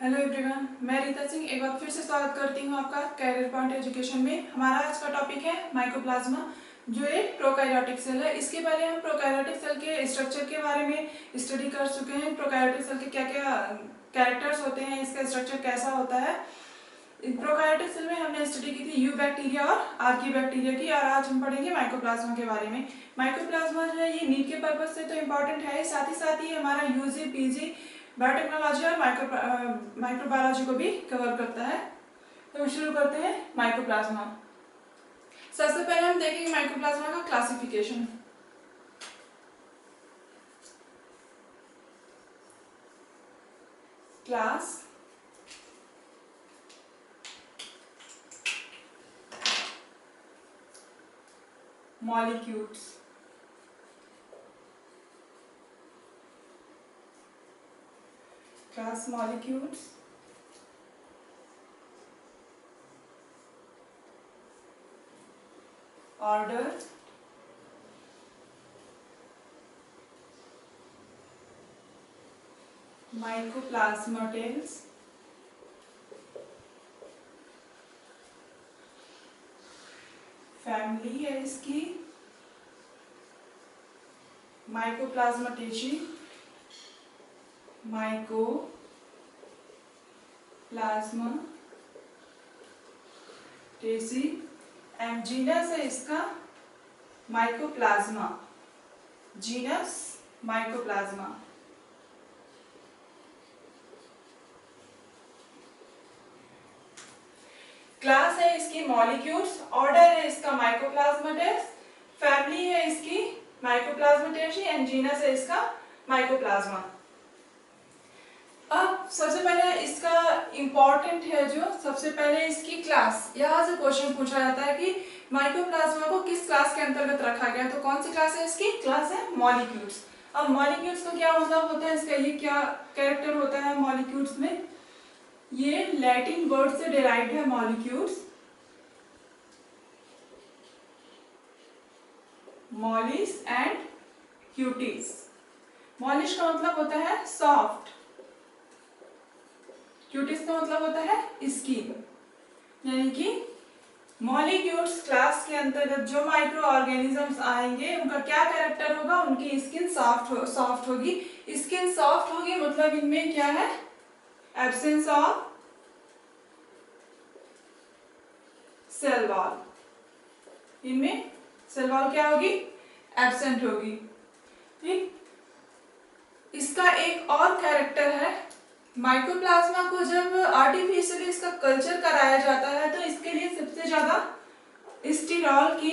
Hello everyone, मैं रीता सिंह एक बार फिर से स्वागत करती हूँ आपका कैरियर पॉइंट एजुकेशन में। हमारा आज का टॉपिक है माइकोप्लाज्मा, जो एक प्रोकैरियोटिक सेल है। इसके पहले हम प्रोकैरियोटिक सेल के स्ट्रक्चर के बारे में स्टडी कर चुके हैं। प्रोकैरियोटिक सेल के क्या क्या कैरेक्टर्स होते हैं, इसका स्ट्रक्चर कैसा होता है। प्रोकैरियोटिक सेल में हमने स्टडी की थी यू बैक्टीरिया और आर्की बैक्टीरिया की, और आज हम पढ़ेंगे माइकोप्लाज्मा के बारे में। माइकोप्लाज्मा जो है ये नीट के पर्पज से तो इम्पोर्टेंट है, साथ ही हमारा यूजी पीजी बायोटेक्नोलॉजी और माइक्रोबायोलॉजी को भी कवर करता है। तो शुरू करते हैं माइकोप्लाज्मा। सबसे पहले हम देखेंगे माइकोप्लाज्मा का classification. Class molecules, class molecules, order, mycoplasmatales, family है इसकी माइकोप्लाज्माटेसी, माइकोप्लाज्माटेसी। जीनस है इसका माइकोप्लाज्मा, जीनस माइकोप्लाज्मा। क्लास है इसकी मॉलिक्यूल्स, ऑर्डर है इसका माइकोप्लाज्माटेस, फैमिली है इसकी माइकोप्लाज्माटेसी एंड जीनस है इसका माइकोप्लाज्मा। अब सबसे पहले इसका इम्पोर्टेंट है जो सबसे पहले इसकी क्लास, यहाँ से क्वेश्चन पूछा जाता है कि माइकोप्लाज्मा को किस क्लास के अंतर्गत रखा गया। तो कौन सी क्लास है इसकी? क्लास है मॉलिक्यूल्स। अब मॉलिक्यूल्स का क्या मतलब होता है, इसका ये क्या कैरेक्टर होता है मॉलिक्यूल्स में? ये लैटिन वर्ड से डिराइव्ड है molecules, Molisch and Cutis. Molisch का मतलब होता है सॉफ्ट, क्यूटिस का मतलब होता है स्किन। यानी कि मॉलिक्यूल्स क्लास के अंतर्गत जो माइक्रो ऑर्गेनिजम्स आएंगे उनका क्या कैरेक्टर होगा? उनकी स्किन सॉफ्ट होगी। स्किन सॉफ्ट होगी मतलब इनमें क्या है? Absence of cell wall. इनमें सेल वॉल क्या होगी? एब्सेंट होगी। ठीक। इसका एक और कैरेक्टर है, माइकोप्लाज्मा को जब आर्टिफिशियली इसका कल्चर कराया जाता है तो इसके लिए सबसे ज्यादा स्टीरॉल की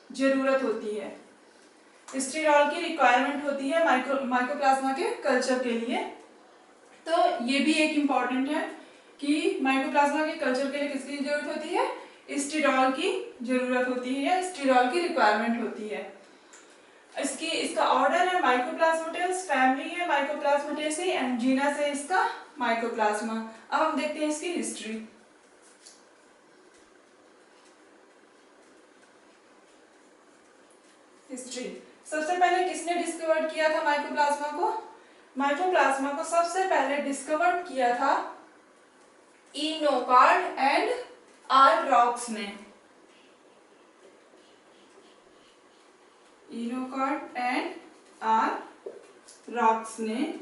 जरूरत होती है, स्टीरॉल की रिक्वायरमेंट होती है माइकोप्लाज्मा के कल्चर के लिए। तो ये भी एक इम्पॉर्टेंट है कि माइकोप्लाज्मा के कल्चर के लिए किसकी जरूरत होती है? स्टीरॉल की जरूरत होती है या स्टीरॉल की रिक्वायरमेंट होती है। इसका ऑर्डर है माइकोप्लाज्माटेल्स, फैमिली है माइकोप्लाज्माटेसी एंड जीनस है इसका माइकोप्लाज्मा। अब हम देखते हैं इसकी हिस्ट्री। सबसे पहले किसने डिस्कवर किया था माइकोप्लाज्मा को? माइकोप्लाज्मा को सबसे पहले डिस्कवर किया था इनोकार्ड एंड आर रॉक्स ने। इनोकार्ड एंड आर रॉक्स ने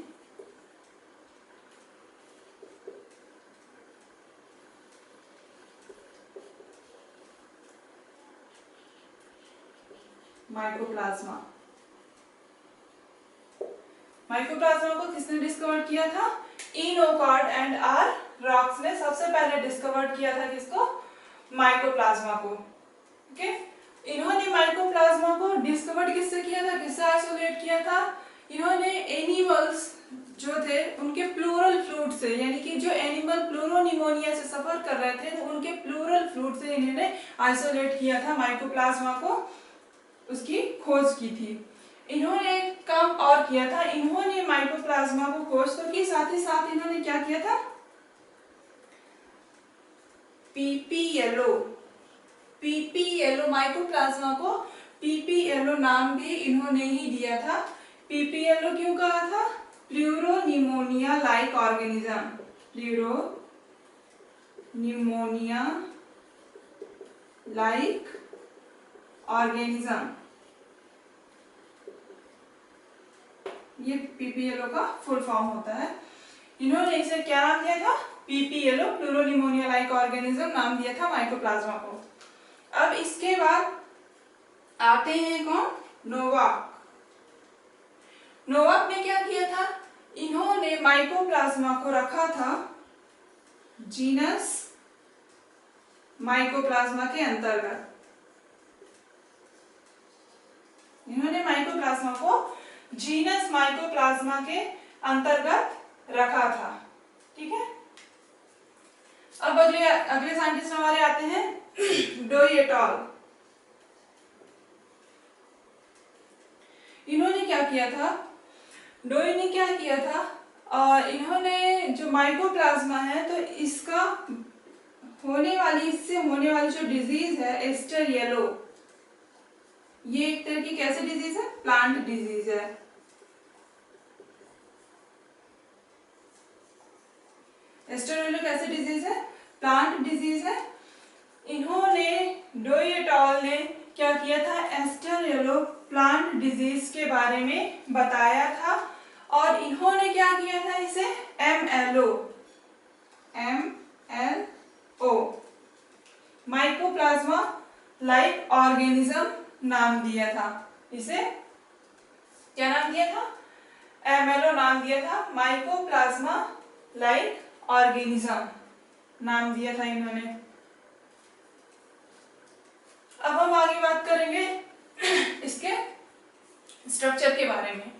माइकोप्लाज्मा को किसने डिस्कवर किया था? इनोकार्ड एंड आर रॉक्स ने सबसे पहले डिस्कवर किया था किसको? माइकोप्लाज्मा को। ओके। इन्होंने माइकोप्लाज्मा को डिस्कवर किससे किया था, किससे आइसोलेट किया था? इन्होंने एनिमल्स जो थे उनके प्लूरल फ्लूइड से, यानी कि जो एनिमल प्लूरोनिमोनिया से सफर कर रहे थे तो उनके प्लूरल फ्लूइड से इन्होंने आइसोलेट किया था माइकोप्लाज्मा को, उसकी खोज की थी। इन्होंने एक काम और किया था, इन्होंने माइकोप्लाज्मा को खोज तो की, साथ ही साथ इन्होंने क्या किया था? पीपी येलो माइकोप्लाज्मा को पीपी येलो नाम भी इन्होंने ही दिया था। पीपीएलओ क्यों कहा था? Pleuropneumonia like organism, pleuropneumonia like organism, ये पीपीएलओ का फुल फॉर्म होता है। इन्होंने इसे क्या नाम दिया था? पीपीएलओ, प्लूरोनिमोनिया लाइक ऑर्गेनिज्म नाम दिया था माइकोप्लाज्मा को। अब इसके बाद आते हैं कौन? नोवाक। नोवाक ने क्या किया था? इन्होंने माइकोप्लाज्मा को रखा था जीनस माइकोप्लाज्मा के अंतर्गत। इन्होंने माइकोप्लाज्मा को जीनस माइकोप्लाज्मा के अंतर्गत रखा था। ठीक है। अब अगले साइंटिस्ट हमारे आते हैं डोई एट अल। इन्होंने क्या किया था? डोई ने क्या किया था? इन्होंने जो माइकोप्लाज्मा है तो इसका इससे होने वाली जो डिजीज है एस्टर येलो, ये एक तरह की कैसे डिजीज है? प्लांट डिजीज है। एस्टर येलो कैसे डिजीज है? प्लांट डिजीज है। इन्होंने डोई एट अल ने क्या किया था? एस्टर येलो प्लांट डिजीज के बारे में बताया था और इन्होंने क्या किया था? इसे MLO माइकोप्लाज्मा लाइक ऑर्गेनिज्म नाम दिया था। इसे क्या नाम दिया था? MLO नाम दिया था, माइकोप्लाज्मा लाइक ऑर्गेनिज्म नाम दिया था इन्होंने। अब हम आगे बात करेंगे इसके स्ट्रक्चर के बारे में।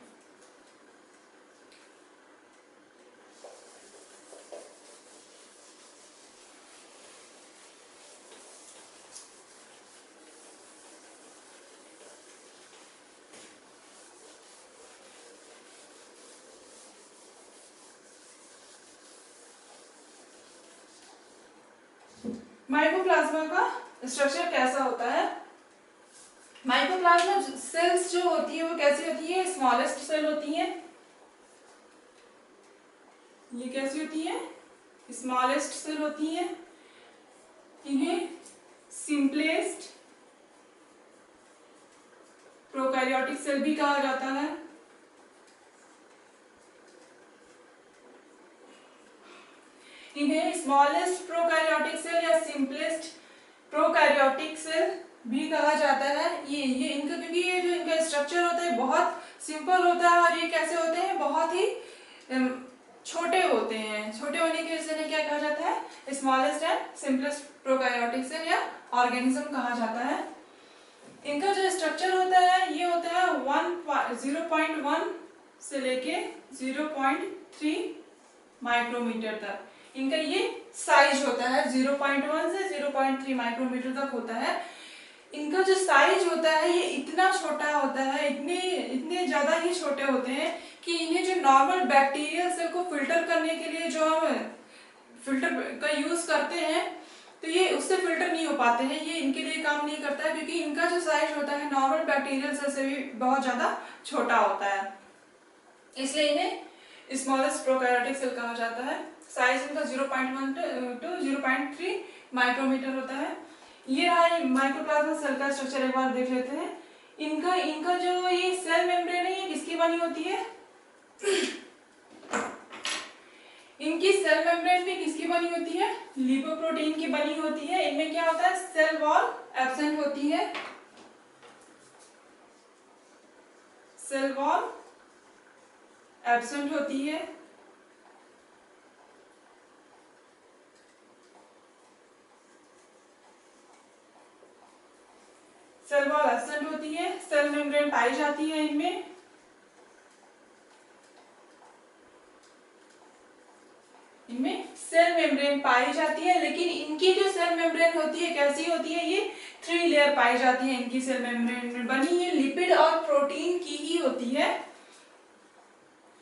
माइकोप्लाज्मा का स्ट्रक्चर कैसा होता है? माइकोप्लाज्मा सेल्स जो होती है वो कैसी होती है? स्मॉलेस्ट सेल होती है। ये कैसी होती है? स्मॉलेस्ट सेल होती है। इन्हें सिंपलेस्ट प्रोकैरियोटिक सेल भी कहा जाता है। इन्हें स्मॉलेस्ट प्रोकैरियोटिक सेल या सिंपलेस्ट प्रोकैरियोटिक सेल भी कहा जाता है। ये इनका, क्योंकि ये जो इनका स्ट्रक्चर होता है बहुत सिंपल होता है और ये कैसे होते हैं? बहुत ही छोटे होते हैं। छोटे होने की वजह से क्या कहा जाता है? Smallest and simplest prokaryotic cell या ऑर्गेनिज्म कहा जाता है। इनका जो स्ट्रक्चर होता है ये होता है 0.1 से लेके 0.3 माइक्रोमीटर तक। इनका ये साइज होता है 0.1 से 0.3 माइक्रोमीटर तक होता है। इनका जो साइज होता है ये इतना छोटा होता है, इतने ज्यादा ही छोटे होते हैं कि इन्हें जो नॉर्मल बैक्टीरियल सेल को फिल्टर करने के लिए जो हम फिल्टर का यूज करते हैं तो ये उससे फिल्टर नहीं हो पाते हैं। ये इनके लिए काम नहीं करता है क्योंकि इनका जो साइज होता है नॉर्मल बैक्टीरियल सेल से भी बहुत ज्यादा छोटा होता है, इसलिए इन्हें स्मॉलेस्ट प्रोकैरियोटिक सेल कहा जाता है। साइज इनका 0.1 to 0.3 माइक्रोमीटर होता है। ये रहा माइकोप्लाज्मा सेल का स्ट्रक्चर, एक बार देख लेते हैं। इनका जो ये सेल मेम्ब्रेन है ये किसकी बनी होती है? इनकी सेल मेम्ब्रेन भी किसकी बनी होती है? लिपोप्रोटीन की बनी होती है। इनमें क्या होता है? सेल वॉल एब्सेंट होती है। सेल वॉल एब्सेंट होती है। सेल वॉल एब्सेंट होती है। सेल मेम्ब्रेन पाई जाती है इनमें। सेल मेम्ब्रेन पाई जाती है, लेकिन इनकी जो सेल मेम्ब्रेन होती है कैसी होती है? ये 3 लेयर पाई जाती है। इनकी सेल मेम्ब्रेन में बनी है लिपिड और प्रोटीन की ही होती है।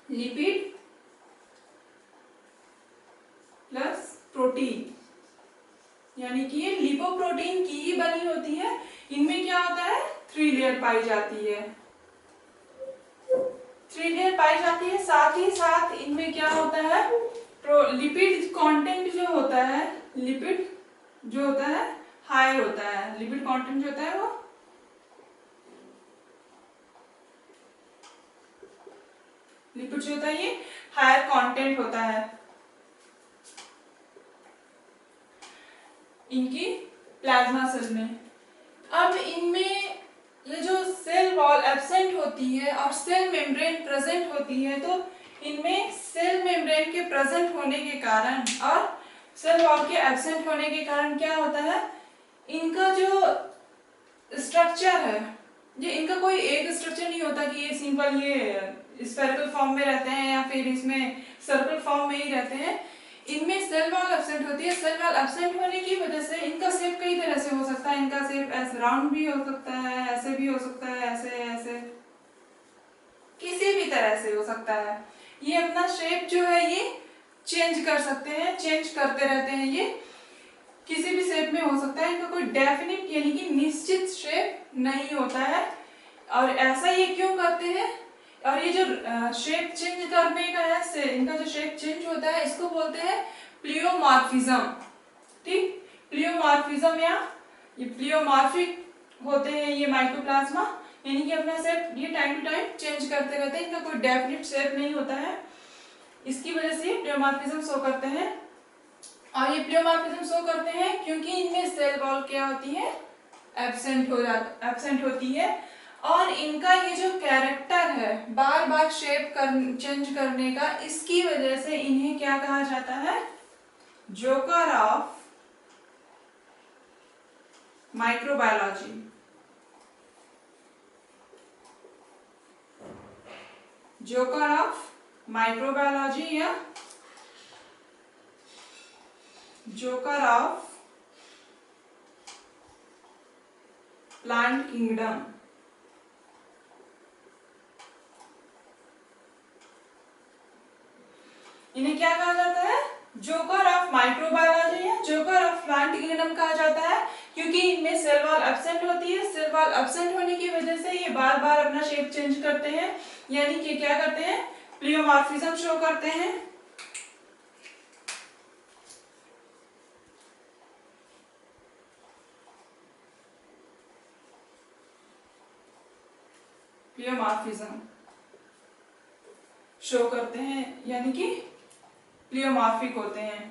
लिपिड प्लस प्रोटीन, यानी कि ये लिपोप्रोटीन की ही बनी होती है। इनमें क्या होता है? 3 लेयर पाई जाती है। 3 लेयर पाई जाती है। साथ ही साथ इनमें क्या होता है, लिपिड कंटेंट जो होता है, लिपिड जो होता है हायर होता है। लिपिड कंटेंट जो होता है वो लिपिड जो होता है ये हायर कंटेंट होता है इनकी प्लाज्मा सेल में। अब इनमें ये जो सेल वॉल एब्सेंट होती है और सेल मेम्ब्रेन प्रेजेंट होती है, तो इनमें सेल मेम्ब्रेन के प्रेजेंट होने के कारण और सेल वॉल के एब्सेंट होने के कारण क्या होता है, इनका जो स्ट्रक्चर है, ये इनका कोई एक स्ट्रक्चर नहीं होता कि ये सिंपल ये स्फेरिकल फॉर्म में रहते हैं या फिर इसमें सर्कल फॉर्म में ही रहते हैं। इनमें सेल वॉल एब्सेंट होती है। सेल वॉल एब्सेंट होने की वजह से इनका शेप कई तरह से हो सकता है। इनका शेप ऐसे राउंड भी हो सकता है, ऐसे भी हो सकता है, ऐसे ऐसे किसी भी तरह से हो सकता है। ये अपना शेप जो है ये चेंज कर सकते हैं, चेंज करते रहते हैं। ये किसी भी शेप में हो सकता है। इनका कोई डेफिनिट यानी कि निश्चित शेप नहीं होता है। और ऐसा ये क्यों करते हैं, और ये जो शेप चेंज करने का है, इनका जो शेप चेंज होता है, इसको बोलते हैं प्लियोमॉर्फिज्म। ठीक, प्लियोमॉर्फिज्म या ये प्लियोमॉर्फिक होते हैं ये माइकोप्लाज्मा, यानी कि अपना शेप ये टाइम टू टाइम चेंज करते रहते हैं। इनका कोई डेफिनिट शेप नहीं होता है, इसकी वजह से प्लियोमॉर्फिज्म शो करते हैं। और ये प्लियोमॉर्फिज्म शो करते हैं क्योंकि इनमें सेल वॉल क्या होती है, एब्सेंट होती है। और इनका ये जो कैरेक्टर है बार बार शेप चेंज करने का, इसकी वजह से इन्हें क्या कहा जाता है, joker of microbiology. Joker of microbiology या जोकर ऑफ प्लांट किंगडम। इन्हें क्या कहा जाता है, जोकर ऑफ माइक्रोबायोलॉजी या जोकर ऑफ प्लांट किंगडम कहा जाता है, क्योंकि इनमें सेल वॉल एब्सेंट होती है। सेल वॉल एब्सेंट होने की वजह से ये बार बार अपना शेप चेंज करते हैं, यानी कि क्या करते हैं, प्लियोमॉर्फिज्म शो करते हैं। प्लियोमॉर्फिज्म शो करते हैं, यानी कि प्लियोमॉर्फिक होते हैं।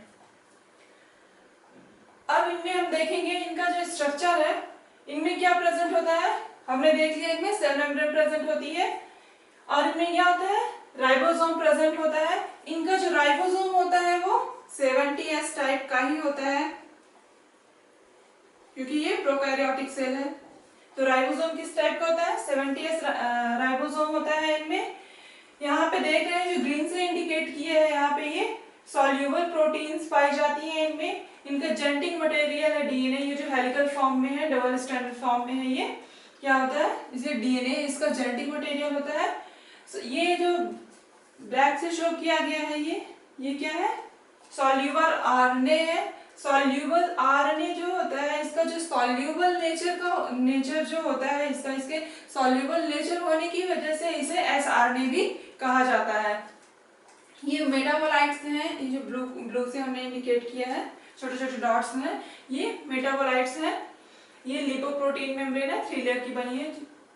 अब इनमें हम देखेंगे इनका जो स्ट्रक्चर है, इनमें क्या प्रेजेंट होता है, हमने देख लिया इनमें सेल मेम्ब्रेन प्रेजेंट होती है। और इनमें क्या होता है, राइबोसोम प्रेजेंट होता है। इनका जो राइबोसोम होता है वो 70S टाइप का ही होता है, क्योंकि ये प्रोकैरियोटिक सेल है। तो राइबोसोम किस टाइप का होता है, 70S राइबोसोम होता है इनमें। यहाँ पे देख रहे हैं जो ग्रीन से इंडिकेट किया है, यहाँ पे ये सॉल्यूबल प्रोटीन्स पाई जाती हैं इनमें। इनका जेनेटिक मटेरियल है डीएनए, ये जो हेलिकल फॉर्म में है, डबल स्ट्रैंडेड फॉर्म में है, ये क्या होता है, इसे डीएनए इसका जेनेटिक मटेरियल होता है। ये जो ब्लैक से शो किया गया है, ये क्या है, सॉल्यूबल आरएनए है। सॉल्यूबल आरएनए जो होता है, इसका जो सॉल्यूबल नेचर जो होता है इसका, इसके सॉल्यूबल नेचर होने की वजह से इसे एसआरएनए भी कहा जाता है। ये मेटाबोलाइट्स हैं, ये जो ब्लू से हमने इंडिकेट किया है, छोटे छोटे डॉट्स हैं, ये मेटाबोलाइट्स हैं। ये लिपोप्रोटीन मेम्ब्रेन है, 3 लेयर की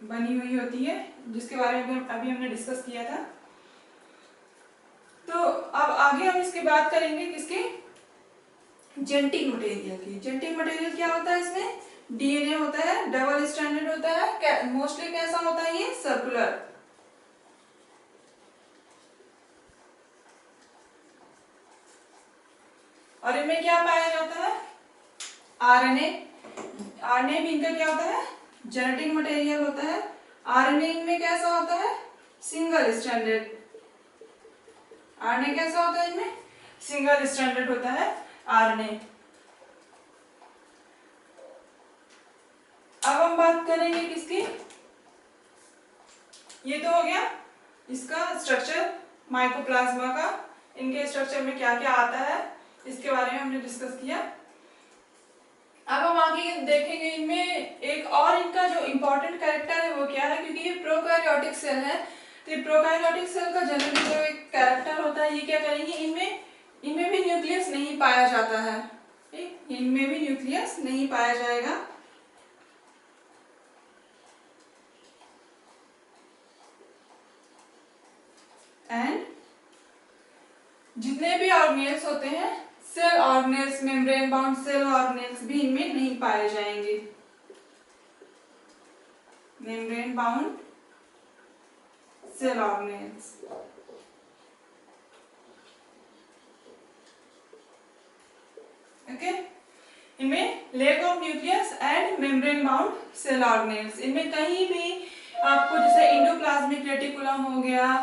बनी हुई होती है, जिसके बारे में अभी हमने डिस्कस किया था। तो अब आगे हम इसकी बात करेंगे किसकी, जेनेटिक मटेरियल की। जेनेटिक मटेरियल क्या होता है, इसमें डीएनए होता है, डबल स्ट्रैंडेड होता है, मोस्टली कैसा होता है, ये सर्कुलर। और इनमें क्या पाया जाता है, आरएनए। आरएनए भी इनका क्या होता है, जेनेटिक मटेरियल होता है। आरएनए इनमें कैसा होता है, सिंगल स्ट्रैंडेड। आरएनए कैसा होता है, इनमें सिंगल स्ट्रैंडेड होता है आरएनए। अब हम बात करेंगे किसकी, ये तो हो गया इसका स्ट्रक्चर माइकोप्लाज्मा का। इनके स्ट्रक्चर में क्या क्या आता है इसके बारे में हमने डिस्कस किया। अब हम आगे देखेंगे इनमें एक और इनका जो इम्पोर्टेंट कैरेक्टर है वो क्या है, क्योंकि ये प्रोकैरियोटिक सेल है, तो प्रोकार्योटिक सेल का जनरली जो एक कैरेक्टर होता है, ये क्या करेंगे, इनमें भी न्यूक्लियस नहीं पाया जाता है, ठीक, इनमें भी न्यूक्लियस नहीं पाया जाएगा। एंड जितने भी ऑर्गेनेल्स होते हैं, cell organelles, membrane bound cell organelles भी इनमें नहीं पाए जाएंगे, membrane bound cell organelles. Okay, इनमें lack of nucleus and membrane bound cell organelles, इनमें कहीं भी आपको जैसे इंडोप्लाज्मिक रेटिकुलम हो गया,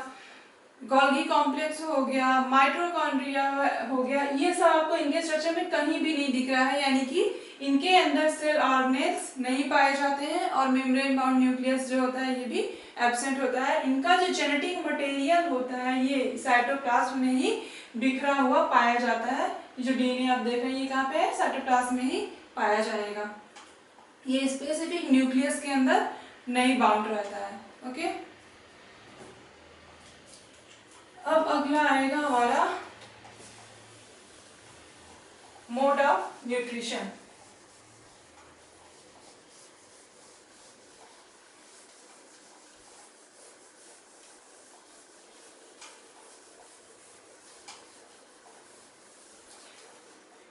गोल्गी कॉम्प्लेक्स हो गया, माइटोकॉन्ड्रिया हो गया, ये सब आपको इनके स्ट्रक्चर में कहीं भी नहीं दिख रहा है, यानी कि इनके अंदर सेल ऑर्गेनेल्स नहीं पाए जाते हैं और मेम्ब्रेन बाउंड न्यूक्लियस जो होता है ये भी एब्सेंट होता है। इनका जो जेनेटिक मटेरियल होता है ये साइटोप्लाज्म में ही बिखरा हुआ पाया जाता है। जो डीएनए आप देख रहे हैं ये कहाँ पे है, साइटोप्लाज्म में ही पाया जाएगा, ये स्पेसिफिक न्यूक्लियस के अंदर नहीं बाउंड रहता है। ओके, अब अगला आएगा हमारा मोड ऑफ न्यूट्रिशन।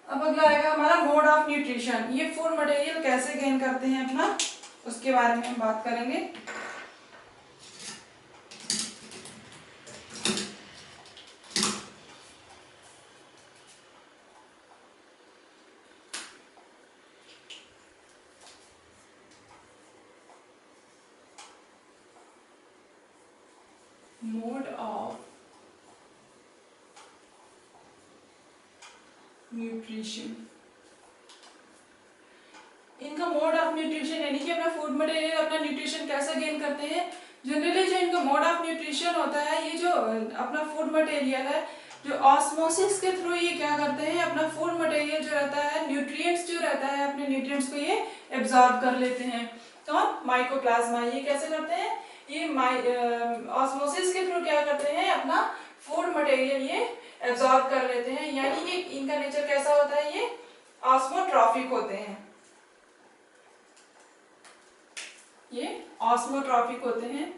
अब अगला आएगा हमारा मोड ऑफ न्यूट्रिशन। ये फूड मटेरियल कैसे गेन करते हैं अपना, उसके बारे में हम बात करेंगे। मोड ऑफ न्यूट्रिशन, इनका मोड ऑफ न्यूट्रिशन यानी कि अपना फूड मटेरियल अपना न्यूट्रिशन कैसे गेन करते हैं। जनरली जो इनका मोड ऑफ न्यूट्रिशन होता है, ये जो अपना फूड मटेरियल है, जो ऑस्मोसिस के थ्रू ये क्या करते हैं, अपना फूड मटेरियल जो रहता है, न्यूट्रिएंट्स जो रहता है, अपने न्यूट्रिएंट्स को ये एब्जॉर्ब कर लेते हैं। तो माइकोप्लाज्मा ये कैसे करते हैं, ये ऑस्मोसिस के थ्रू क्या करते हैं, अपना फूड मटेरियल ये एब्जॉर्ब कर लेते हैं। यानी कि इनका नेचर कैसा होता है, ये ऑस्मोट्रॉफिक होते हैं, ये ऑस्मोट्रॉफिक होते हैं।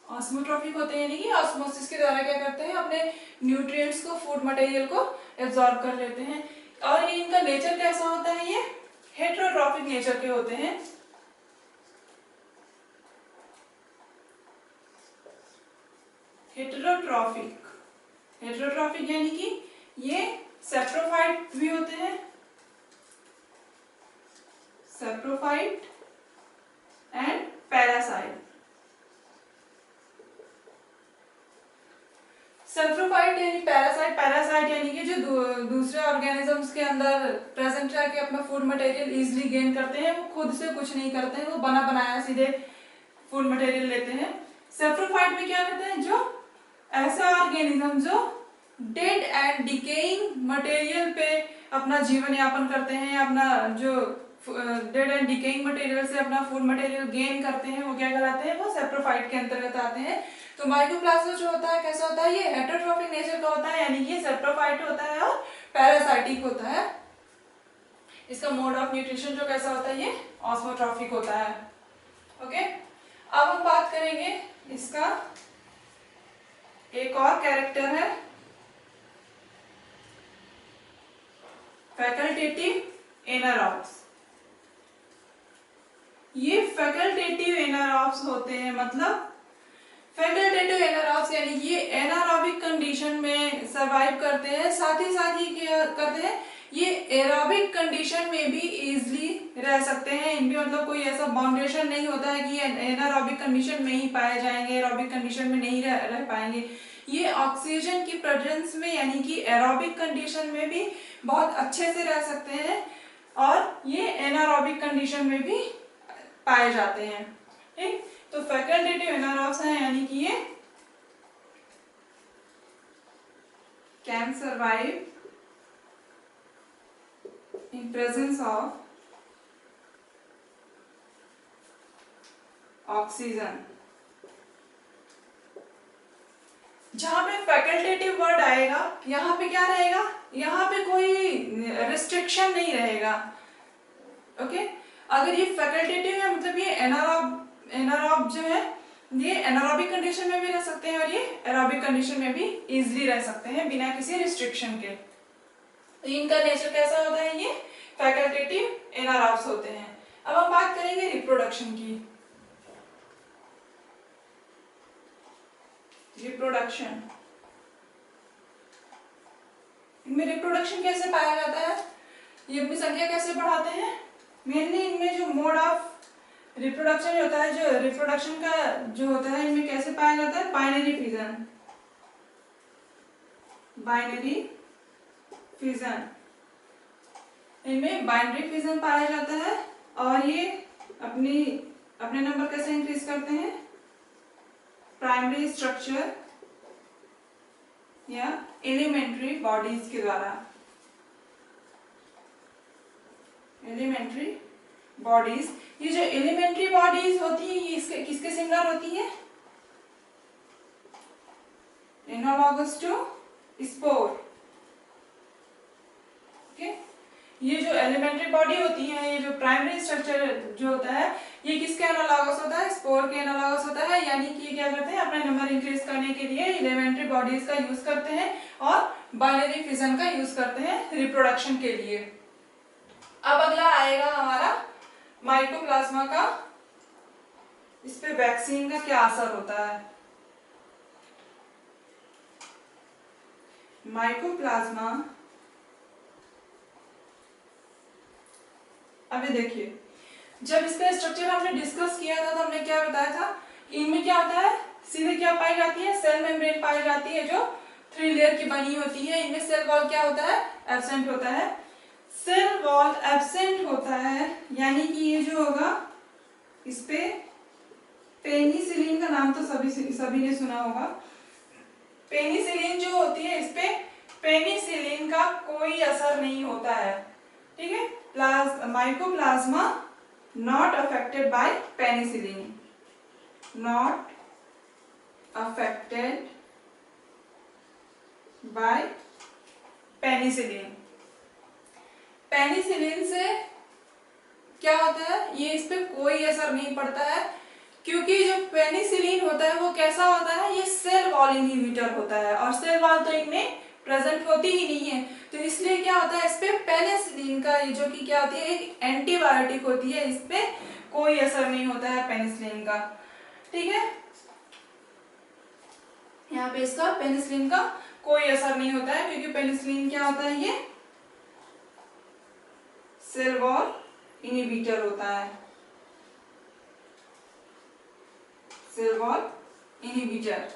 ऑस्मोट्रॉफिक होते हैं यानी कि ऑस्मोसिस के द्वारा क्या करते हैं, अपने न्यूट्रिएंट्स को, फूड मटेरियल को एब्जॉर्ब कर लेते हैं। और इनका नेचर कैसा होता है, ये हेटेरोट्रॉफिक नेचर के होते हैं। हेटेरोट्रॉफिक, हेटेरोट्रॉफिक यानी कि ये सेप्रोफाइट भी होते हैं, सेप्रोफाइट एंड पैरासाइट। सेप्रोफाइट यानी पैरासाइट, पैरासाइट यानी कि जो दूसरे ऑर्गेनिजम्स के अंदर प्रेजेंट रह के अपना फूड मटेरियल इजीली गेन करते हैं, वो खुद से कुछ नहीं करते हैं, वो बना बनाया सीधे फूड मटेरियल लेते हैं। सेप्रोफाइट में क्या करते हैं, जो ऐसा ऑर्गेनिज्म जो डेड एंड डिकेइंग मटेरियल पे अपना जीवन यापन करते हैं, अपना जो डेड एंड डिकेइंग मटेरियल से अपना फूड मटेरियल गेन करते हैं, वो क्या कहलाते हैं, वो सेप्रोफाइट के अंतर्गत आते हैं। तो माइकोप्लाज्मा जो होता है कैसा होता है, ये हेटेरोट्रॉफिक नेचर का होता है, यानी कि सेप्रोफाइट होता है और पैरासाइटिक होता है। इसका मोड ऑफ न्यूट्रिशन जो कैसा होता है, ये ऑस्मोट्रॉफिक होता है। ओके, अब हम बात करेंगे इसका एक और कैरेक्टर है, फैकल्टेटिव एनारॉब्स। ये फैकल्टेटिव एनारॉब्स होते हैं, मतलब फैकल्टेटिव एनारॉब्स यानी ये एनारोबिक कंडीशन में सरवाइव करते हैं, साथ ही क्या करते हैं, ये एरोबिक कंडीशन में भी इजीली रह सकते हैं। इनमें मतलब कोई ऐसा बाउंडेशन नहीं होता है कि ये एनारोबिक कंडीशन में ही पाए जाएंगे, एरोबिक कंडीशन में नहीं रह पाएंगे। ये ऑक्सीजन की प्रेजेंस में यानी कि एरोबिक कंडीशन में भी बहुत अच्छे से रह सकते हैं और ये एनारोबिक कंडीशन में भी पाए जाते हैं। ठीक, तो फैकल्टेटिव एनारॉब्स हैं यानी कि ये can survive in presence of oxygen. जहां पे फैकल्टेटिव वर्ड आएगा यहाँ पे क्या रहेगा, यहाँ पे कोई रिस्ट्रिक्शन नहीं रहेगा। ओके, अगर ये फैकल्टेटिव है मतलब ये एनारोब जो है ये एनारोबिक कंडीशन में भी रह सकते हैं और ये एरोबिक कंडीशन में भी इजीली रह सकते हैं बिना किसी रिस्ट्रिक्शन के। तो इनका नेचर कैसा होता है, ये फैकल्टेटिव एनारोब्स होते हैं। अब हम बात करेंगे रिप्रोडक्शन की। रिप्रोडक्शन, इनमें रिप्रोडक्शन कैसे पाया जाता है, ये अपनी संख्या कैसे बढ़ाते हैं। मेनली इनमें जो मोड ऑफ रिप्रोडक्शन होता है, जो रिप्रोडक्शन का जो होता है इनमें कैसे पाया जाता है, बाइनरी फिजन। बाइनरी फिजन, इनमें बाइनरी फिजन पाया जाता है और ये अपने नंबर कैसे इंक्रीज करते हैं, प्राइमरी स्ट्रक्चर या एलिमेंट्री बॉडीज के द्वारा। एलिमेंट्री बॉडीज, ये जो एलिमेंट्री बॉडीज होती है ये इसके किसके सिमिलर होती है, एनालॉगस टू स्पोर। ओके, ये जो एलिमेंट्री बॉडी होती है, ये जो प्राइमरी स्ट्रक्चर जो होता है ये किसके एनालॉगस होता है, स्पोर के एनालॉगस होता है। यानी कि ये क्या करते हैं, अपना नंबर इंक्रीज करने के लिए एलिमेंट्री बॉडीज का यूज करते हैं और बाइनरी फिजन का यूज करते हैं रिप्रोडक्शन के लिए। अब अगला आएगा हमारा माइकोप्लाज्मा का, इस पे वैक्सीन का क्या असर होता है। माइकोप्लाज्मा, अभी देखिए जब इसका स्ट्रक्चर हमने डिस्कस किया था तो हमने क्या बताया था, इनमें क्या होता है, सीधे क्या पाई जाती है, सेल मेम्ब्रेन पाई जाती है जो 3 लेयर की बनी होती है। इनमें सेल वॉल क्या होता है, एब्सेंट होता है। सेल वॉल एब्सेंट होता है यानी कि ये जो होगा इस पे पेनिसिलिन का नाम तो सभी ने सुना होगा। पेनिसिलिन जो होती है इस पे पेनिसिलिन का कोई असर नहीं होता है। ठीक है, mycoplasma not affected by penicillin, not affected by penicillin. Penicillin से क्या होता है, ये इस पे कोई असर नहीं पड़ता है क्योंकि जो पेनिसिलिन होता है वो कैसा होता है, ये सेल वॉल इनहिबिटर होता है और सेल वॉल तो इनमें प्रेजेंट होती ही नहीं है। तो इसलिए क्या होता है, इस पे पेनिसिलिन का जो कि क्या होती है, एक एंटीबायोटिक होती है, इस पे कोई असर नहीं होता है पेनिसिलिन का। ठीक है, यहाँ पे इसका पेनिसिलिन का कोई असर नहीं होता है क्योंकि पेनिसिलिन क्या होता है, ये सेल वॉल इनहिबिटर होता है, सेल वॉल इनहिबिटर।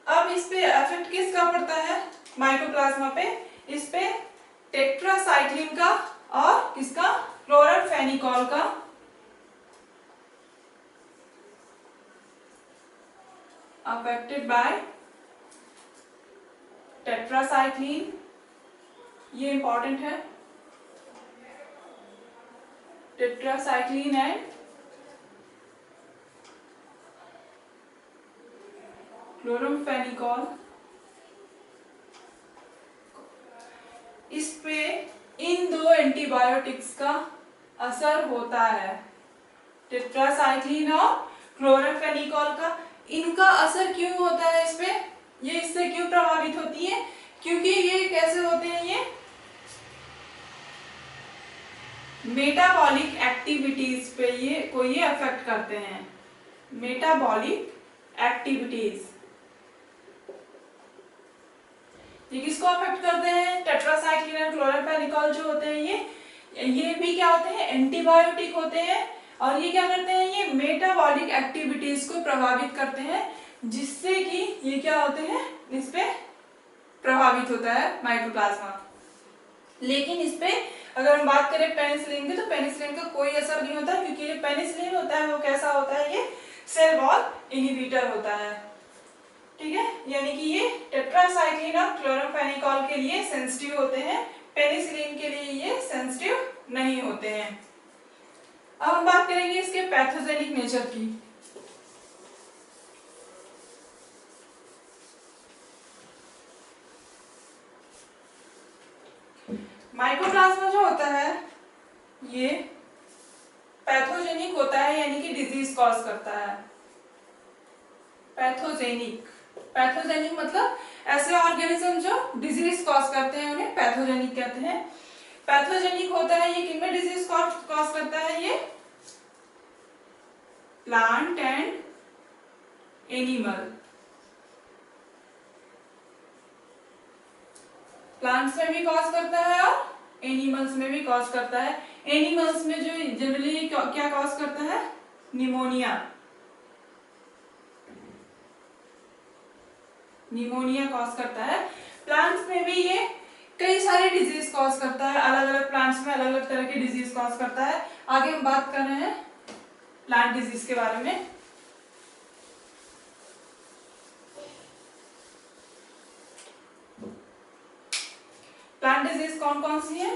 अब इस पे इफेक्ट किसका पड़ता है माइकोप्लाज्मा पे, इस पे टेट्रासाइक्लिन का और किसका, क्लोरमफेनिकोल का अफेक्टेड बाय टेट्रासाइक्लिन, ये इंपॉर्टेंट है, टेट्रासाइक्लिन एंड क्लोरमफेनिकोल। इस पे इन दो एंटीबायोटिक्स का असर होता है, टेट्रासाइक्लिन और क्लोरमफेनिकोल का। इनका असर क्यों होता है इस पे, ये इससे क्यों प्रभावित होती है, क्योंकि ये कैसे होते हैं, ये मेटाबॉलिक एक्टिविटीज पे ये अफेक्ट करते हैं। मेटाबॉलिक एक्टिविटीज ये किसको अफेक्ट करते हैं, टेट्रासाइक्लिन और क्लोरमफेनिकोल जो होते हैं ये भी क्या होते हैं, एंटीबायोटिक होते हैं और ये क्या करते हैं, ये मेटाबॉलिक एक्टिविटीज को प्रभावित करते हैं जिससे कि ये क्या होते हैं, इस पे प्रभावित होता है माइकोप्लाज्मा। लेकिन इस पे अगर हम बात करें पेनिसिलिन की तो पेनिसिलिन का कोई असर नहीं होता क्योंकि जो पेनिसिलिन होता है वो कैसा होता है, ये सेल वॉल इनहिबिटर होता है। ठीक है, यानी कि ये टेट्रासाइक्लिन और क्लोरमफेनिकोल के लिए सेंसिटिव होते हैं, पेनिसिलिन के लिए ये सेंसिटिव नहीं होते हैं। अब हम बात करेंगे इसके पैथोजेनिक नेचर की। माइकोप्लाज्मा जो होता है ये पैथोजेनिक होता है, यानी कि डिजीज कॉज करता है। पैथोजेनिक, पैथोजेनिक मतलब ऐसे ऑर्गेनिज्म जो डिजीज कॉज करते हैं उन्हें पैथोजेनिक कहते हैं। पैथोजेनिक होता है ये किनमें डिजीज कॉज करता है? ये प्लांट एंड एनिमल, प्लांट्स में भी कॉज करता है और एनिमल्स में भी कॉज करता है। एनिमल्स में जो जनरली क्या कॉज करता है? निमोनिया, निमोनिया कॉज करता है। प्लांट्स में भी ये कई सारे डिजीज कॉज करता है, अलग अलग प्लांट्स में अलग अलग तरह के डिजीज कॉज करता है। आगे हम बात कर रहे हैं प्लांट डिजीज के बारे में। प्लांट डिजीज कौन कौन सी है?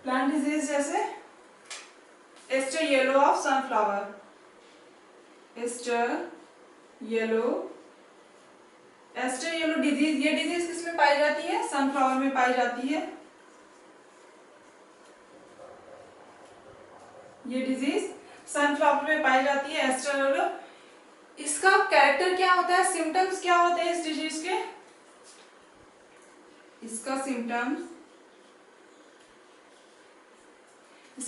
प्लांट डिजीज जैसे aster yellow of sunflower, aster yellow disease, ये डिजीज किसमें पाई जाती है? सनफ्लावर में पाई जाती है। ये डिजीज सनफ्लावर में पाई जाती है, एस्टर येलो। इसका कैरेक्टर क्या होता है? सिम्टम्स क्या होते हैं इस डिजीज के? इसका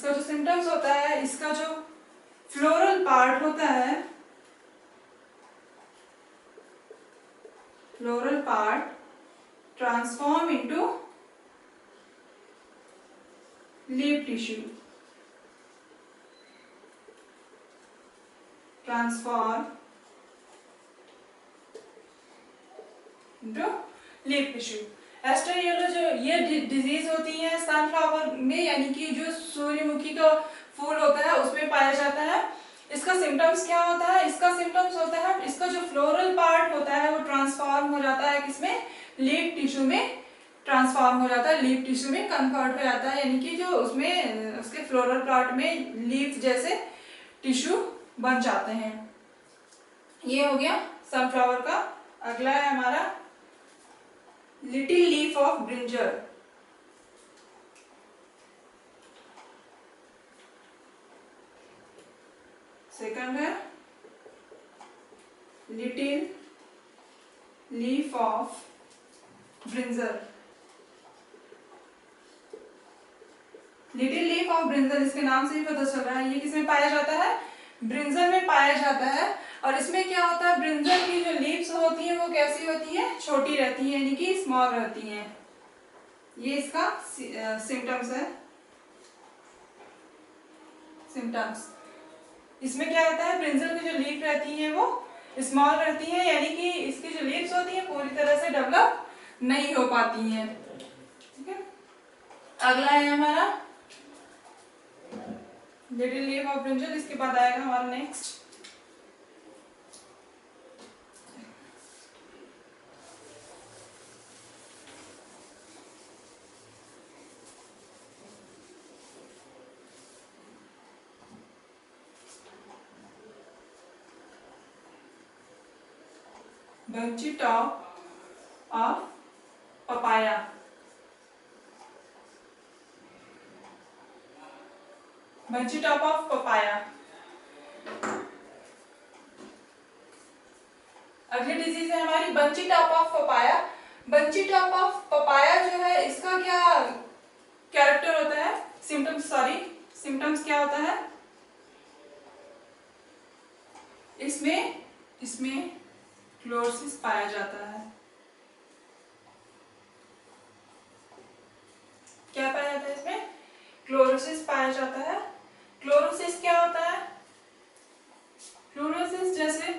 जो सिम्टम्स होता है, इसका जो फ्लोरल पार्ट होता है, floral part transform into leaf tissue, transform into leaf tissue. Aster yellow जो ये डिजीज होती है सनफ्लावर में, यानी कि जो सूर्यमुखी का फूल होता है उसमें पाया जाता है। इसका सिम्टम्स क्या होता है? इसका सिम्टम्स होता है इसका जो फ्लोरल पार्ट होता है वो ट्रांसफॉर्म हो जाता है किसमें? लीफ टिश्यू में ट्रांसफॉर्म हो जाता है, लीफ टिश्यू में कन्वर्ट हो जाता है, यानी कि जो उसमें उसके फ्लोरल पार्ट में लीफ जैसे टिश्यू बन जाते हैं। ये हो गया सनफ्लावर का। अगला है हमारा little leaf of brinjal. Second है little leaf of brinjal. Little leaf of brinjal, इसके नाम से ही पता चल रहा है ये किसमें पाया जाता है? ब्रिंजल में पाया जाता है। और इसमें क्या होता है? ब्रिंजल की जो लीव्स होती हैं वो कैसी होती हैं? छोटी रहती हैं, यानी कि स्मॉल रहती हैं। ये इसका सिम्टम्स है। सिम्टम्स इसमें क्या होता है? ब्रिंजल की जो लीफ रहती हैं वो स्मॉल रहती हैं, यानी कि इसकी जो लीव्स होती हैं पूरी तरह से डेवलप नहीं हो पाती हैं। ठीक है, अगला है हमारा लिटिल लीफ ऑफ ब्रिंजल। इसके बाद आएगा हमारा next bunchy top of papaya. Bunchy top of papaya. अगली डिजीज है हमारी bunchy top of papaya. Bunchy top of papaya जो है इसका क्या कैरेक्टर होता है? सिम्टम्स क्या होता है? इसमें क्लोरोसिस पाया जाता है। क्या पाया जाता है इसमें? क्लोरोसिस पाया जाता है। क्लोरोसिस क्या होता है? क्लोरोसिस जैसे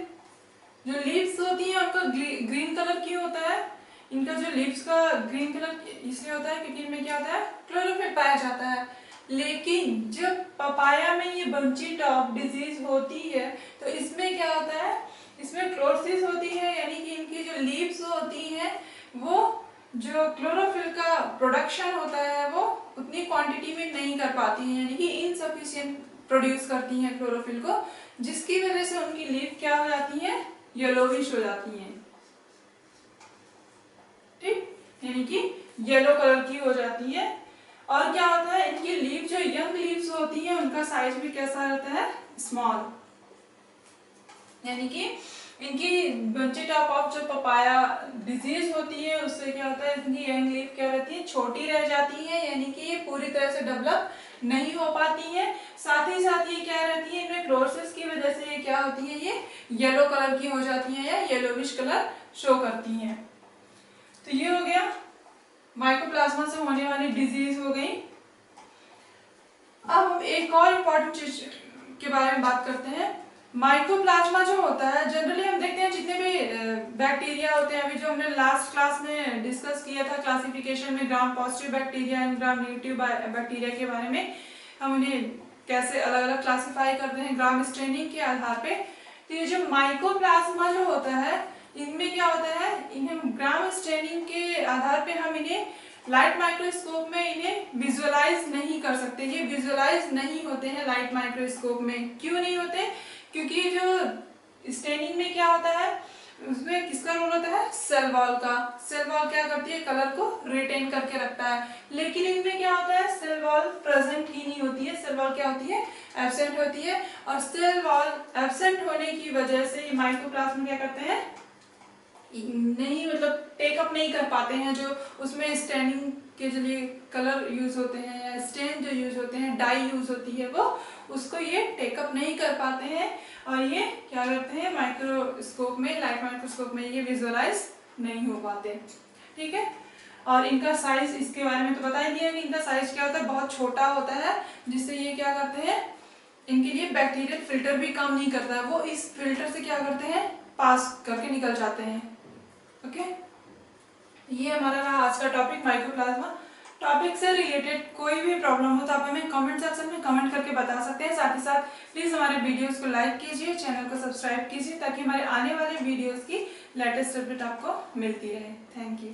जो लीव्स होती हैं उनका ग्रीन कलर क्यों होता है? इनका जो लीव्स का ग्रीन कलर इसलिए होता है क्योंकि इनमें क्या होता है? क्लोरोफिल पाया जाता है। लेकिन जब पपाया में ये बंची टॉप डिजीज होती है तो इसमें क्या होता है? इसमें क्लोरोसिस होती है, यानी कि इनकी जो क्लोरोफिल का प्रोडक्शन होता है वो उतनी क्वांटिटी में नहीं कर पाती हैं, यानी कि इनसफिशिएंट प्रोड्यूस करती हैं क्लोरोफिल को, जिसकी वजह से उनकी लीफ क्या हो जाती है, येलोविश हो जाती हैं। ठीक, यानी कि येलो कलर की हो जाती है। और क्या होता है, इनकी लीफ जो यंग लीव्स होती हैं उनका साइज भी कैसा रहता है, स्मॉल, यानी कि इनकी बंची टॉप ऑफ जो पपाया डिजीज होती है उससे क्या होता है, इनकी यंग लीफ क्या रहती है, छोटी रह जाती है, यानी कि ये पूरी तरह से डेवलप नहीं हो पाती है। साथ ही साथ ये क्या रहती है, इनमें क्लोरोसिस की वजह से ये क्या होती है, ये येलो कलर की हो जाती है या येलोविश कलर शो करती हैं। तो ये हो गया माइकोप्लाज्मा से होने वाली डिजीज हो गई। अब हम एक और इम्पोर्टेंट चीज के बारे में बात करते हैं। माइकोप्लाज्मा जो होता है, जनरली हम देखते हैं जितने भी बैक्टीरिया होते हैं, अभी जो हमने लास्ट क्लास में डिस्कस किया था क्लासिफिकेशन में, gram positive bacteria and gram negative bacteria के बारे में, हम उन्हें कैसे अलग अलग क्लासिफाई करते हैं ग्राम स्टेनिंग के आधार पे। तो ये जो माइकोप्लाज्मा जो होता है, इनमें क्या होता है, इन्हें ग्राम स्टेनिंग के आधार पे हम इन्हें लाइट माइक्रोस्कोप में इन्हें विजुअलाइज नहीं कर सकते। ये विजुअलाइज नहीं होते हैं लाइट माइक्रोस्कोप में। क्यों नहीं होते, क्योंकि जो स्टेनिंग में क्या होता है, उसमें किसका रोल होता है, सेल वॉल का। सेल वॉल क्या करती है, कलर को रिटेन करके रखता है। लेकिन इनमें क्या होता है, सेल वॉल प्रेजेंट ही नहीं होती है, सेल वॉल क्या होती है, एब्सेंट होती है। और सेल वॉल एब्सेंट होने की वजह से माइकोप्लाज्मा क्या करते हैं, नहीं मतलब टेकअप नहीं कर पाते हैं जो उसमें स्टेनिंग के जो लिए कलर यूज होते हैं या स्टेन जो यूज होते हैं, डाई यूज होती है, वो उसको ये टेकअप नहीं कर पाते हैं और ये क्या करते हैं, माइक्रोस्कोप में, लाइट माइक्रोस्कोप में ये विजुअलाइज नहीं हो पाते। ठीक है, और इनका साइज, इसके बारे में तो बता ही दिया कि इनका साइज क्या होता है, बहुत छोटा होता है, जिससे ये क्या करते हैं, इनके लिए बैक्टीरियल फिल्टर भी काम नहीं करता है, वो इस फिल्टर से क्या करते हैं, पास करके निकल जाते हैं। ओके, ये हमारा रहा आज का टॉपिक माइकोप्लाज्मा। टॉपिक से रिलेटेड कोई भी प्रॉब्लम हो तो आप हमें कमेंट सेक्शन में कमेंट करके बता सकते हैं। साथ ही साथ प्लीज हमारे वीडियोस को लाइक कीजिए, चैनल को सब्सक्राइब कीजिए, ताकि हमारे आने वाले वीडियोस की लेटेस्ट अपडेट आपको मिलती रहे। Thank you.